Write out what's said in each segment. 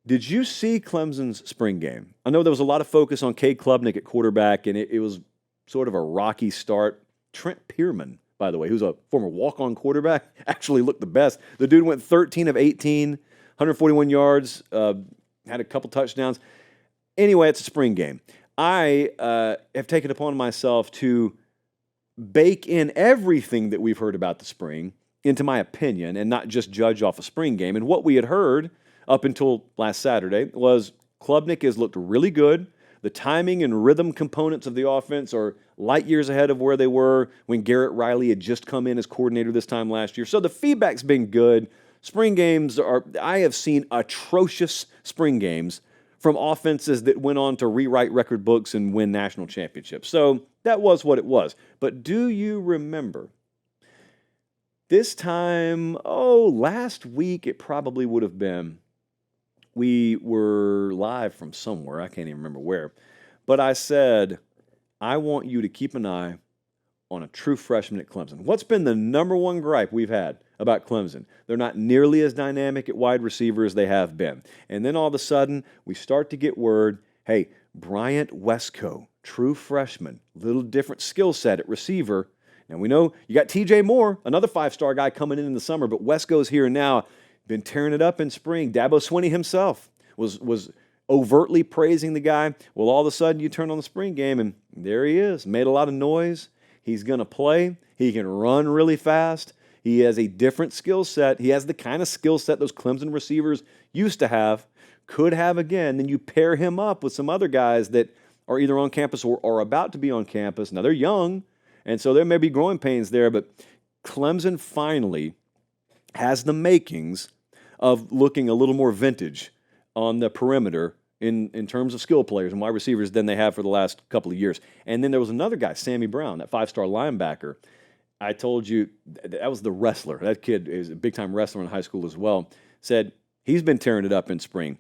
Did you see Clemson's spring game? I know there was a lot of focus on Cade Klubnik at quarterback, and it was sort of a rocky start. Trent Pierman, by the way, who's a former walk-on quarterback, actually looked the best. The dude went 13 of 18, 141 yards, had a couple touchdowns. Anyway, it's a spring game. I have taken upon myself to bake in everything that we've heard about the spring into my opinion and not just judge off a spring game. And what we had heard up until last Saturday was Klubnik has looked really good. The timing and rhythm components of the offense are light years ahead of where they were when Garrett Riley had just come in as coordinator this time last year. So the feedback's been good. Spring games I have seen atrocious spring games from offenses that went on to rewrite record books and win national championships. So that was what it was. But do you remember this time, last week it probably would have been, we were live from somewhere, I can't even remember where, but I said, I want you to keep an eye on a true freshman at Clemson. What's been the number one gripe we've had about Clemson? They're not nearly as dynamic at wide receiver as they have been. And then all of a sudden, we start to get word, hey, Bryant Westco, true freshman, little different skill set at receiver. Now we know you got TJ Moore, another five-star guy coming in the summer, but Westco's here now. Been tearing it up in spring. Dabo Swinney himself was overtly praising the guy. Well, all of a sudden you turn on the spring game, and there he is. Made a lot of noise. He's going to play. He can run really fast. He has a different skill set. He has the kind of skill set those Clemson receivers used to have, could have again. Then you pair him up with some other guys that are either on campus or are about to be on campus. Now, they're young, and so there may be growing pains there, but Clemson finally has the makings of looking a little more vintage on the perimeter in terms of skill players and wide receivers than they have for the last couple of years. And then there was another guy, Sammy Brown, that five-star linebacker. I told you that was the wrestler. That kid is a big-time wrestler in high school as well. Said he's been tearing it up in spring.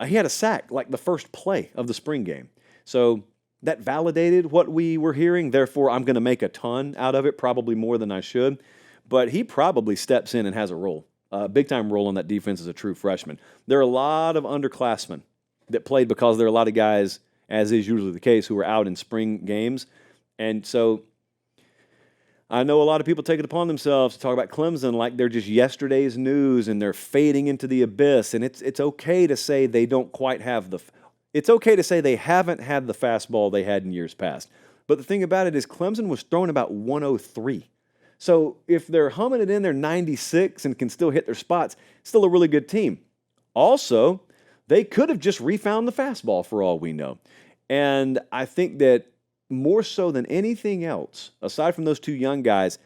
He had a sack like the first play of the spring game. So that validated what we were hearing. Therefore, I'm going to make a ton out of it, probably more than I should. But he probably steps in and has a role. Big-time role on that defense as a true freshman. There are a lot of underclassmen that played because there are a lot of guys, as is usually the case, who are out in spring games. And so I know a lot of people take it upon themselves to talk about Clemson like they're just yesterday's news and they're fading into the abyss. And it's okay to say they don't quite have it's okay to say they haven't had the fastball they had in years past. But the thing about it is Clemson was throwing about 103. So if they're humming it in their 96 and can still hit their spots, still a really good team. Also, they could have just refound the fastball for all we know. And I think that more so than anything else, aside from those two young guys,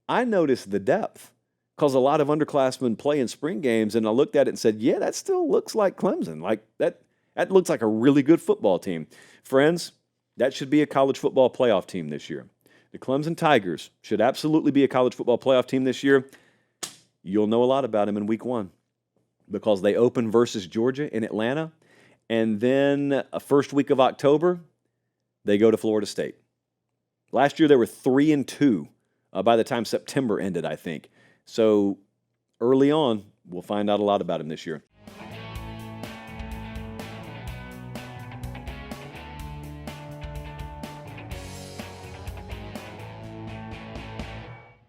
I noticed the depth because a lot of underclassmen play in spring games, and I looked at it and said, yeah, that still looks like Clemson. Like that looks like a really good football team. Friends, that should be a college football playoff team this year. The Clemson Tigers should absolutely be a college football playoff team this year. You'll know a lot about them in week 1 because they open versus Georgia in Atlanta. And then a first week of October, they go to Florida State. Last year, they were 3-2 by the time September ended, I think. So early on, we'll find out a lot about them this year.